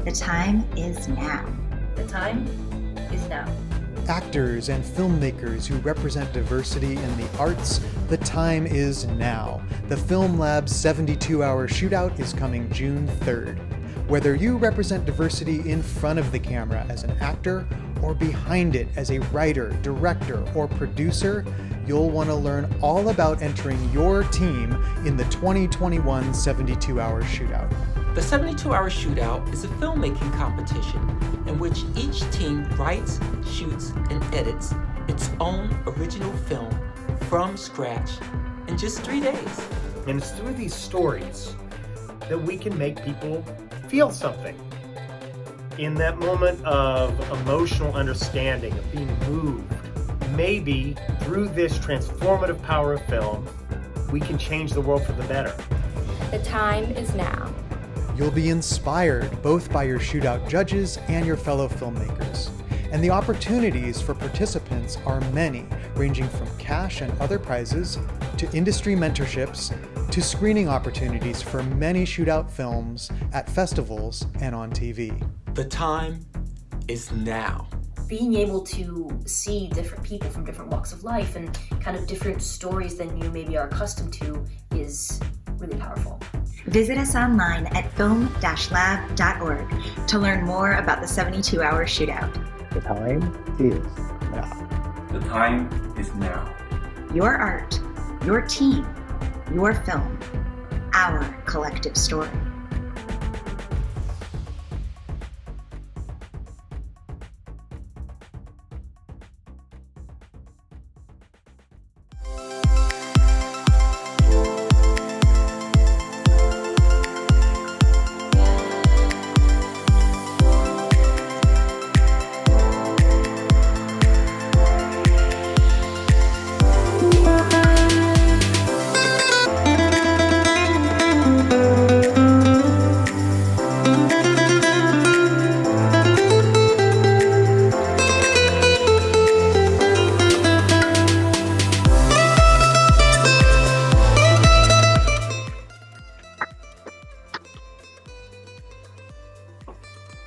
The time is now. The time is now. Actors and filmmakers who represent diversity in the arts, the time is now. The Film Lab's 72-hour shootout is coming June 3rd. Whether you represent diversity in front of the camera as an actor or behind it as a writer, director, or producer, you'll want to learn all about entering your team in the 2021 72-hour shootout. The 72-hour shootout is a filmmaking competition in which each team writes, shoots, and edits its own original film from scratch in just 3 days. And it's through these stories that we can make people feel something. In that moment of emotional understanding, of being moved, maybe through this transformative power of film, we can change the world for the better. The time is now. You'll be inspired both by your shootout judges and your fellow filmmakers. And the opportunities for participants are many, ranging from cash and other prizes, to industry mentorships, to screening opportunities for many shootout films at festivals and on TV. The time is now. Being able to see different people from different walks of life and kind of different stories than you maybe are accustomed to is really powerful. Visit us online at film-lab.org to learn more about the 72-hour shootout. The time is now. The time is now. Your art, your team, your film, our collective story.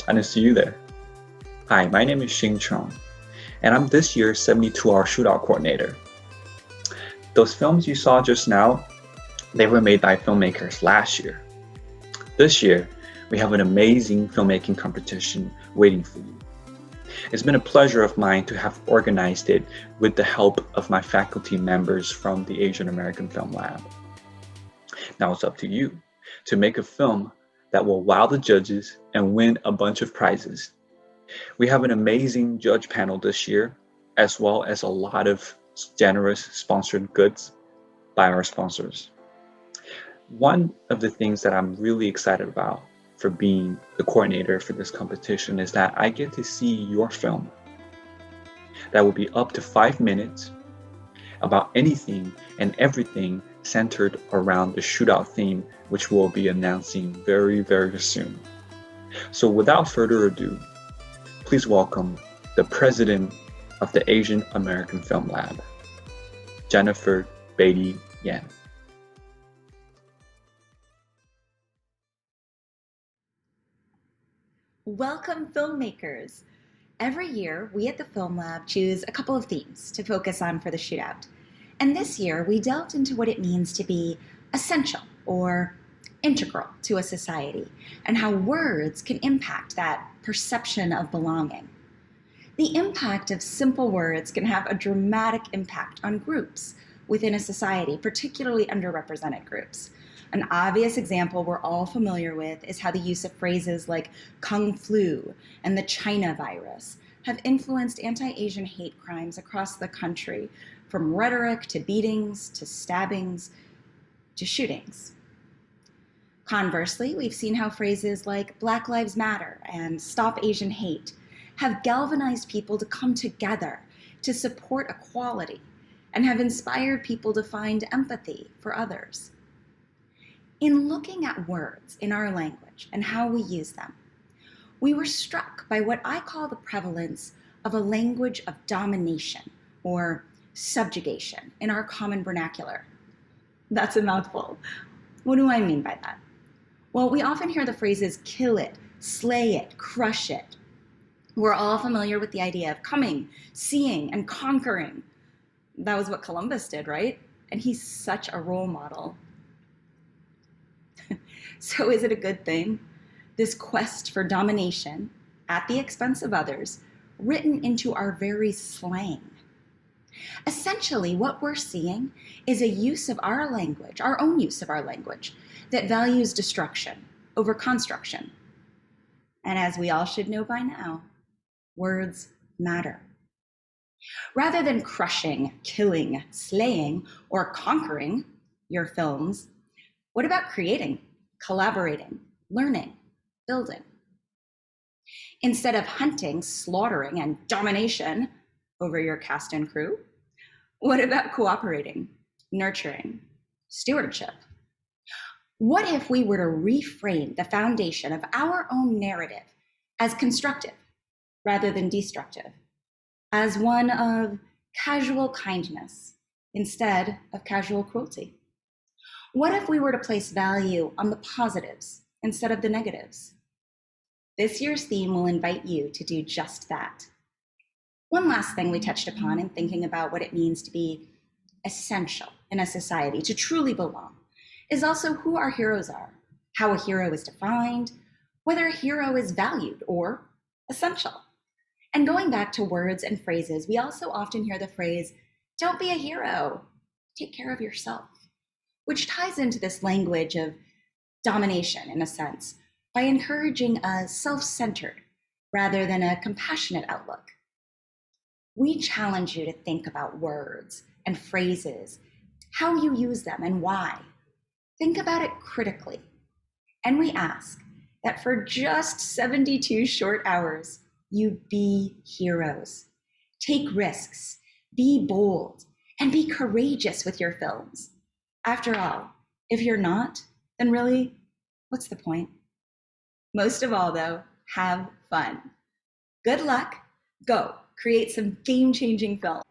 And I see you there. Hi, my name is Xing Chong, and I'm this year's 72-hour shootout coordinator. Those films you saw just now, they were made by filmmakers last year. This year, we have an amazing filmmaking competition waiting for you. It's been a pleasure of mine to have organized it with the help of my faculty members from the Asian American Film Lab. Now it's up to you to make a film that will wow the judges and win a bunch of prizes. We have an amazing judge panel this year, as well as a lot of generous sponsored goods by our sponsors. One of the things that I'm really excited about for being the coordinator for this competition is that I get to see your film that will be up to 5 minutes about anything and everything centered around the Shootout theme, which we'll be announcing very, very soon. So without further ado, please welcome the president of the Asian American Film Lab, Jennifer Beatty Yan. Welcome, filmmakers. Every year, we at the Film Lab choose a couple of themes to focus on for the shootout. And this year, we delved into what it means to be essential or integral to a society and how words can impact that perception of belonging. The impact of simple words can have a dramatic impact on groups within a society, particularly underrepresented groups. An obvious example we're all familiar with is how the use of phrases like Kung Flu and the China virus have influenced anti-Asian hate crimes across the country, from rhetoric to beatings to stabbings to shootings. Conversely, we've seen how phrases like Black Lives Matter and Stop Asian Hate have galvanized people to come together to support equality and have inspired people to find empathy for others. In looking at words in our language and how we use them, we were struck by what I call the prevalence of a language of domination or subjugation in our common vernacular. That's a mouthful. What do I mean by that? Well, we often hear the phrases kill it, slay it, crush it. We're all familiar with the idea of coming, seeing, and conquering. That was what Columbus did, right? And he's such a role model. So is it a good thing? This quest for domination at the expense of others, written into our very slang. Essentially, what we're seeing is a use of our language, our own use of our language, that values destruction over construction. And as we all should know by now, words matter. Rather than crushing, killing, slaying, or conquering your films, what about creating, collaborating, learning, building? Instead of hunting, slaughtering, and domination over your cast and crew, what about cooperating, nurturing, stewardship? What if we were to reframe the foundation of our own narrative as constructive rather than destructive, as one of casual kindness instead of casual cruelty? What if we were to place value on the positives instead of the negatives? This year's theme will invite you to do just that. One last thing we touched upon in thinking about what it means to be essential in a society, to truly belong, is also who our heroes are, how a hero is defined, whether a hero is valued or essential. And going back to words and phrases, we also often hear the phrase, "Don't be a hero, take care of yourself," which ties into this language of domination in a sense, by encouraging a self-centered rather than a compassionate outlook. We challenge you to think about words and phrases, how you use them and why. Think about it critically. And we ask that for just 72 short hours, you be heroes. Take risks, be bold, and be courageous with your films. After all, if you're not, then really, what's the point? Most of all, though, have fun. Good luck. Go create some game-changing film.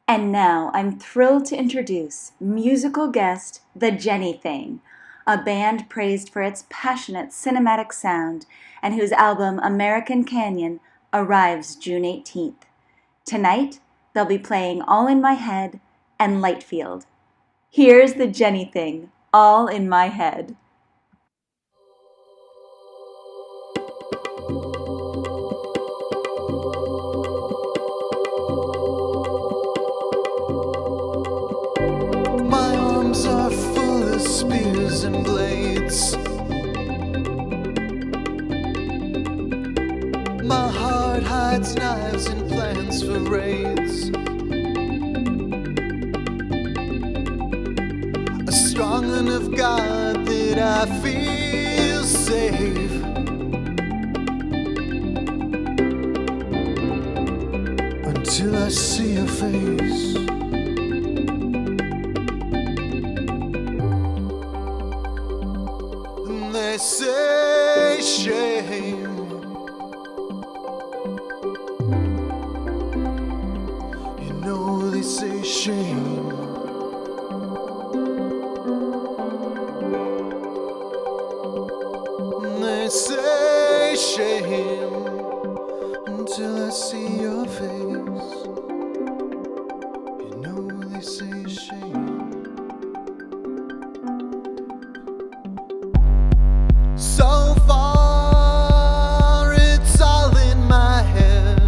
And now I'm thrilled to introduce musical guest, The Jenny Thing, a band praised for its passionate cinematic sound and whose album American Canyon arrives June 18th. Tonight, they'll be playing All in My Head and Lightfield. Here's The Jenny Thing, All in My Head. My arms are full of spears and blades. My heart hides knives and plans for raids. A strong enough God that I feel safe. Until I see your face. They say shame. You know they say shame. They say shame until I see your face. You know they say shame. So far, it's all in my head.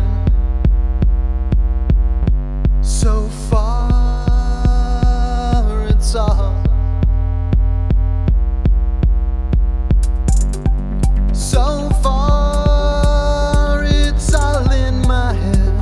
So far, it's all. So far, it's all in my head.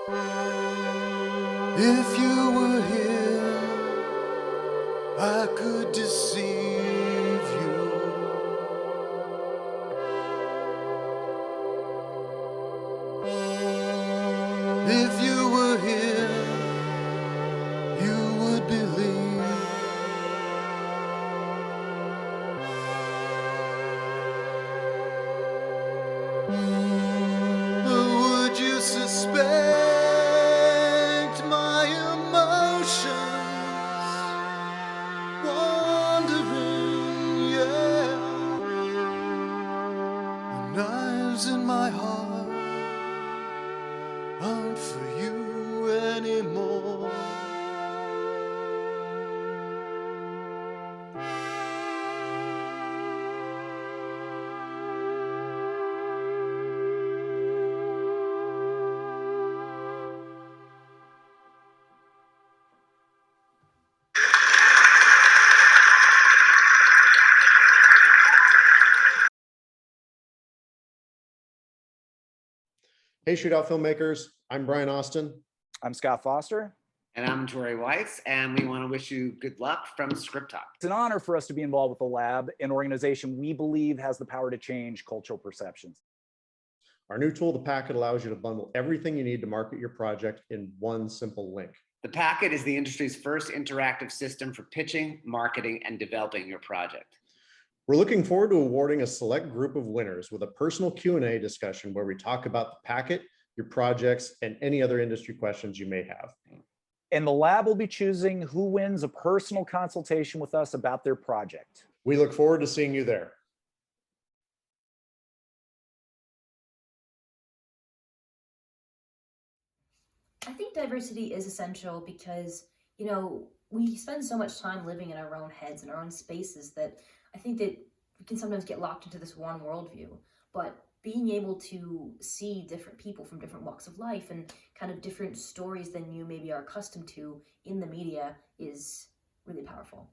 If you were here, I could deceive you. If you were here, you would believe. But would you suspect my emotions? Wandering, yeah. The knives in my heart aren't for you anymore. Hey, Shootout filmmakers. I'm Brian Austin. I'm Scott Foster. And I'm Tori Weiss, and we want to wish you good luck from Script Talk. It's an honor for us to be involved with the lab, an organization we believe has the power to change cultural perceptions. Our new tool, the Packet, allows you to bundle everything you need to market your project in one simple link. The Packet is the industry's first interactive system for pitching, marketing, and developing your project. We're looking forward to awarding a select group of winners with a personal Q&A discussion where we talk about the Packet, your projects, and any other industry questions you may have. And the lab will be choosing who wins a personal consultation with us about their project. We look forward to seeing you there. I think diversity is essential because, we spend so much time living in our own heads and our own spaces that I think that we can sometimes get locked into this one worldview. But being able to see different people from different walks of life and kind of different stories than you maybe are accustomed to in the media is really powerful.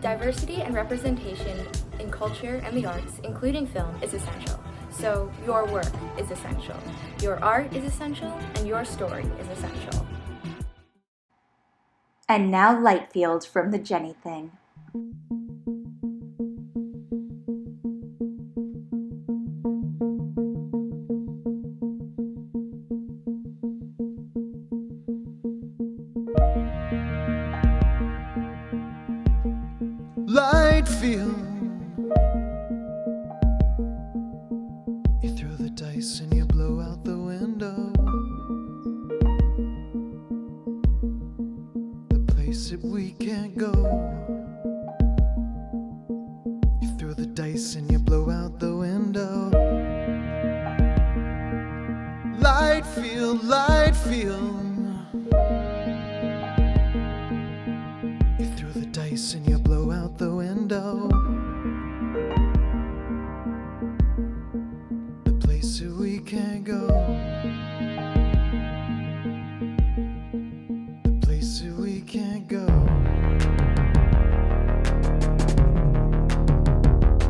Diversity and representation in culture and the arts, including film, is essential. So your work is essential. Your art is essential, and your story is essential. And now Lightfield from the Jenny Thing. Lightfield. You throw the dice and you blow out the window. The place that we can't go. You throw the dice and you blow out the window. Lightfield, Lightfield. You throw the dice and you blow out the window. The place that we can't go. The place that we can't go.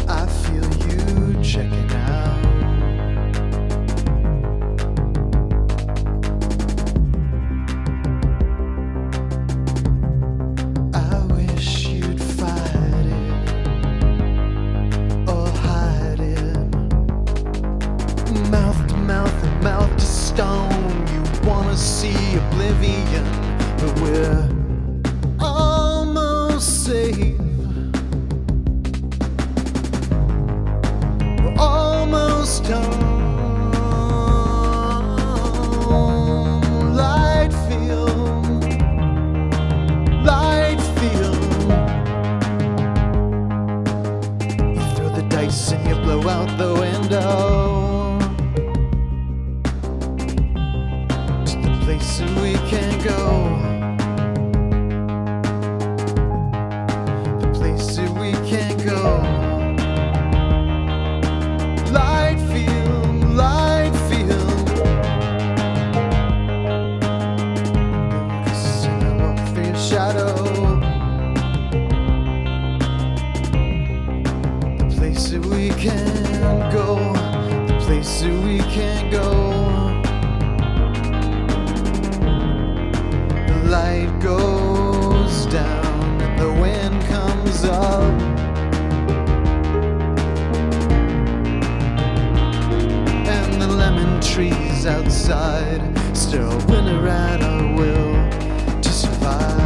I feel you checking out. I wish you'd fight it or hide it. Mouth to mouth and mouth to stone. You wanna see oblivion, but we're almost safe. We're almost done. Lightfield, Lightfield. You throw the dice and you blow out the window. To the place that we can't go. The place that we can't go. Lightfield, Lightfield. Notice and I walk through your shadow. The place that we can't go. can't go. The light goes down and the wind comes up. And the lemon trees outside still winter at our will to survive.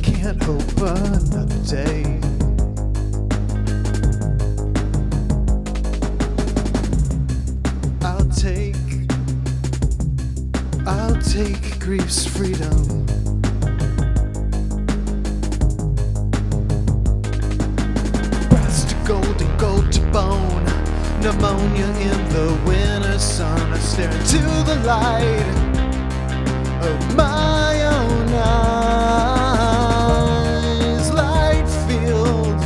Can't hope another day. I'll take grief's freedom. Brass to gold and gold to bone. Pneumonia in the winter sun. I stare into the light of my own eyes. Light field,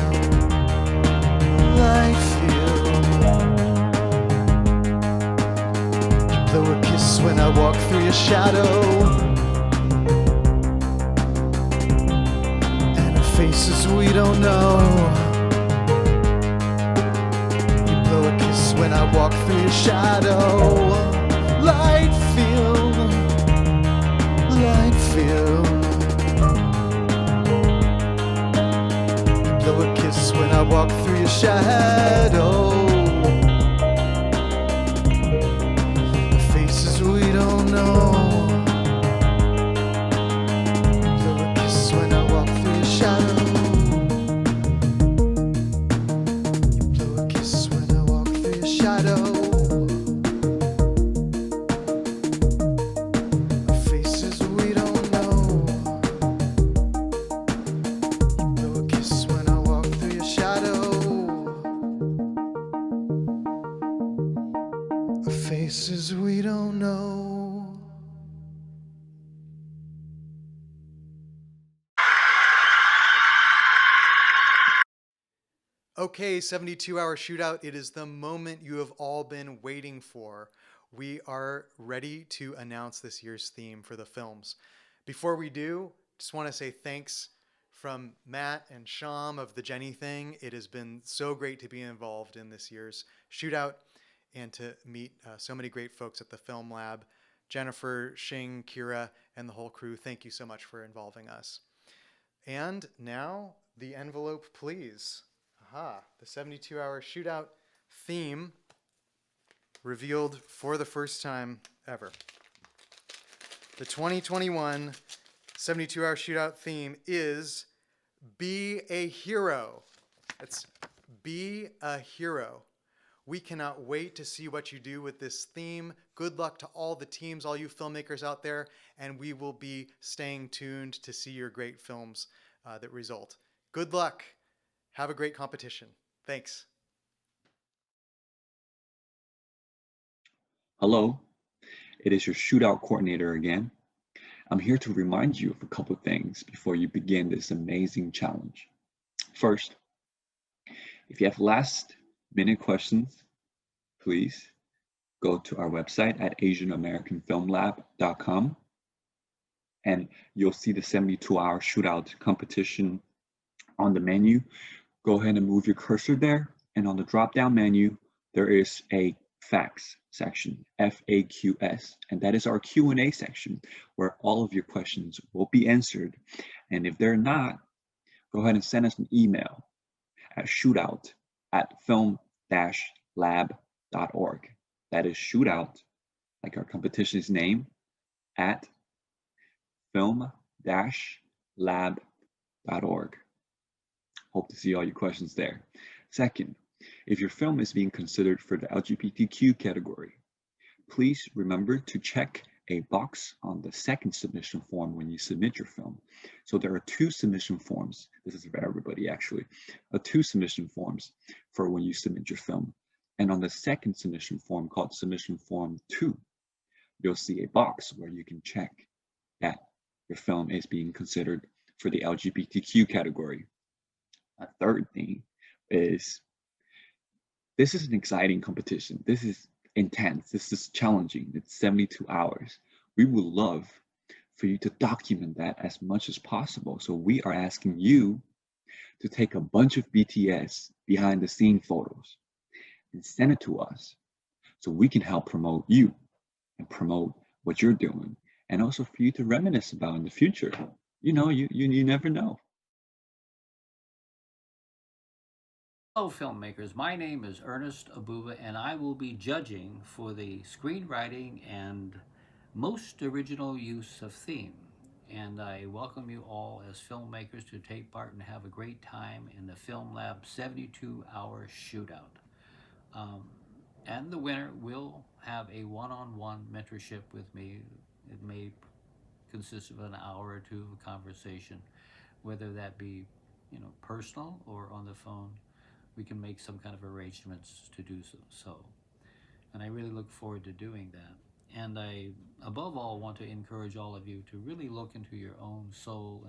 light field. Blow a kiss when I walk through your shadow, and her faces we don't know. You blow a kiss when I walk through your shadow. Light field, light field. You blow a kiss when I walk through your shadow. We don't know. Blow a kiss when I walk through your shadow. You blow a kiss when I walk through your shadow. Faces we don't know. You blow a kiss when I walk through your shadow. Faces we don't know. Okay, 72-hour shootout. It is the moment you have all been waiting for. We are ready to announce this year's theme for the films. Before we do, just want to say thanks from Matt and Sham of the Jenny Thing. It has been so great to be involved in this year's shootout and to meet so many great folks at the Film Lab. Jennifer, Shing, Kira, and the whole crew, thank you so much for involving us. And now, the envelope, please. Aha, the 72-hour shootout theme revealed for the first time ever. The 2021 72-hour shootout theme is Be a Hero. It's Be a Hero. We cannot wait to see what you do with this theme. Good luck to all the teams, all you filmmakers out there, and we will be staying tuned to see your great films that result. Good luck. Have a great competition. Thanks. Hello, it is your shootout coordinator again. I'm here to remind you of a couple of things before you begin this amazing challenge. First, if you have last-minute questions, please go to our website at asianamericanfilmlab.com and you'll see the 72-hour shootout competition on the menu. Go ahead and move your cursor there, and on the drop-down menu, there is a FAQs section, FAQS, and that is our Q&A section where all of your questions will be answered. And if they're not, go ahead and send us an email at shootout@film-lab.org. That is shootout, like our competition's name, at film-lab.org. Hope to see all your questions there. Second, if your film is being considered for the LGBTQ category, please remember to check a box on the second submission form when you submit your film. So there are two submission forms. This is for everybody actually. Two submission forms for when you submit your film. And on the second submission form called submission form 2, you'll see a box where you can check that your film is being considered for the LGBTQ category. A third thing is, this is an exciting competition. This is intense. This is challenging. It's 72 hours. We would love for you to document that as much as possible. So we are asking you to take a bunch of BTS behind the scene photos and send it to us so we can help promote you and promote what you're doing, and also for you to reminisce about in the future. You know, you never know. Hello, filmmakers. My name is Ernest Abuba, and I will be judging for the screenwriting and most original use of theme. And I welcome you all as filmmakers to take part and have a great time in the Film Lab 72-hour shootout. And the winner will have a one-on-one mentorship with me. It may consist of an hour or two of conversation, whether that be, personal or on the phone. We can make some kind of arrangements to do so. And I really look forward to doing that. And I, above all, want to encourage all of you to really look into your own soul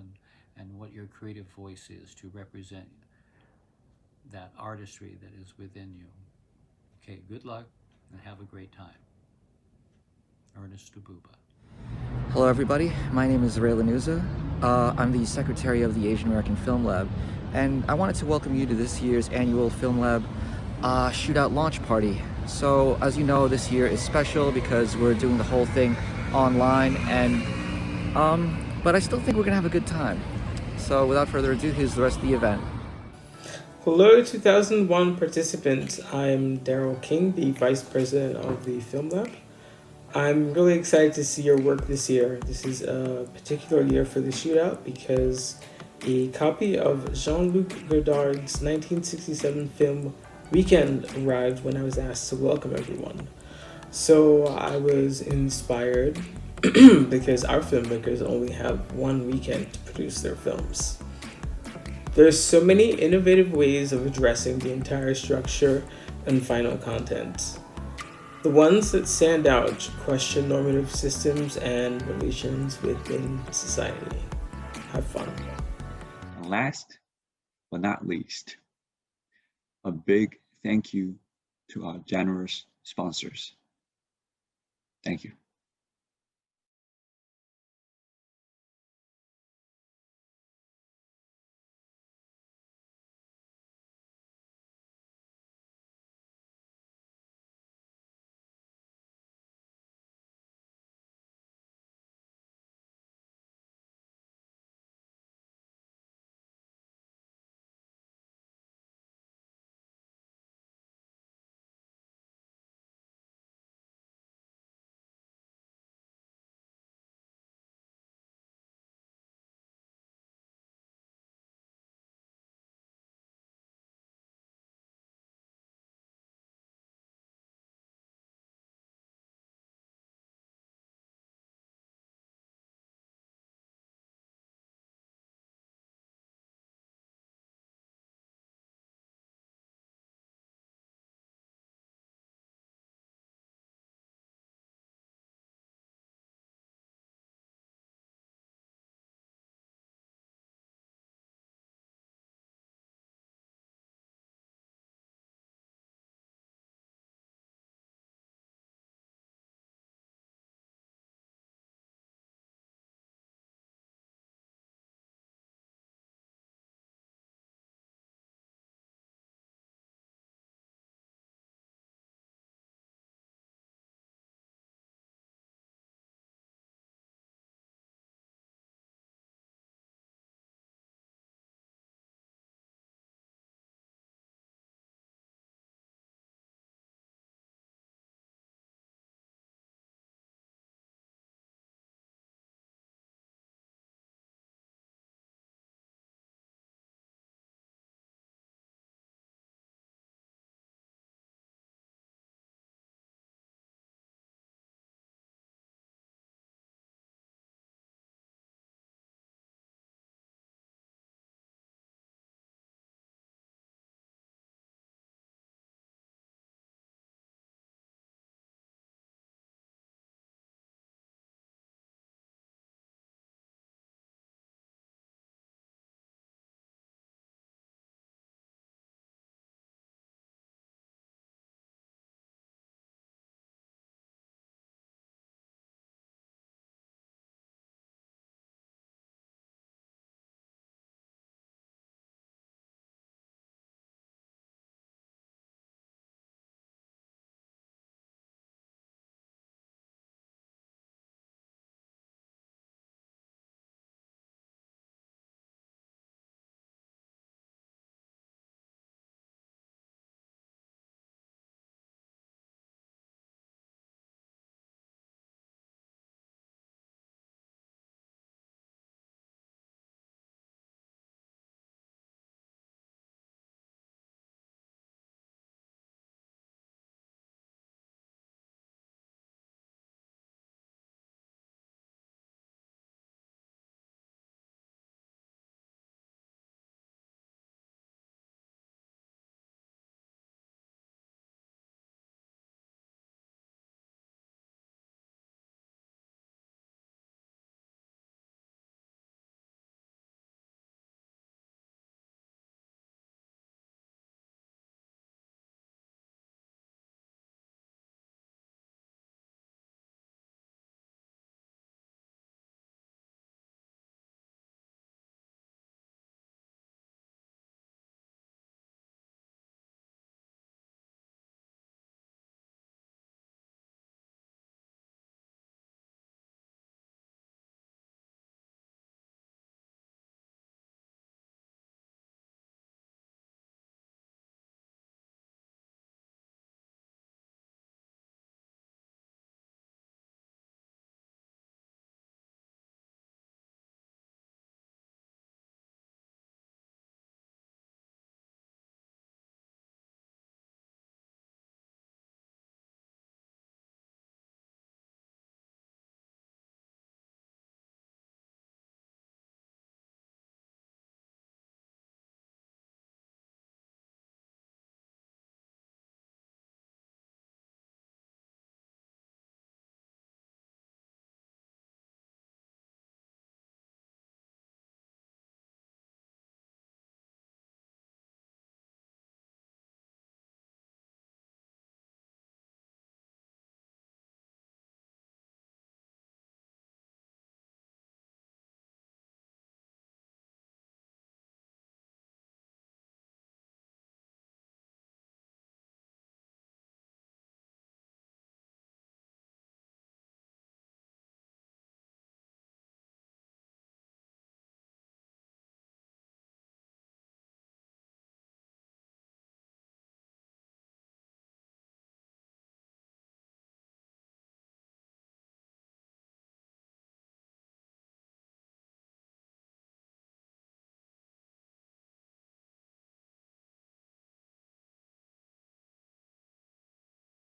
and what your creative voice is to represent that artistry that is within you. Okay, good luck and have a great time. Ernest Abuba. Hello everybody, my name is Ray Lanuza. I'm the Secretary of the Asian American Film Lab, and I wanted to welcome you to this year's annual Film Lab Shootout launch party. So as you know, this year is special because we're doing the whole thing online, and but I still think we're gonna have a good time. So without further ado, here's the rest of the event. Hello 2001 participants, I'm Daryl King, the Vice President of the Film Lab. I'm really excited to see your work this year. This is a particular year for the shootout because a copy of Jean-Luc Godard's 1967 film Weekend arrived when I was asked to welcome everyone. So I was inspired because our filmmakers only have one weekend to produce their films. There's so many innovative ways of addressing the entire structure and final content. The ones that stand out question normative systems and relations within society. Have fun. And last but not least, a big thank you to our generous sponsors. Thank you.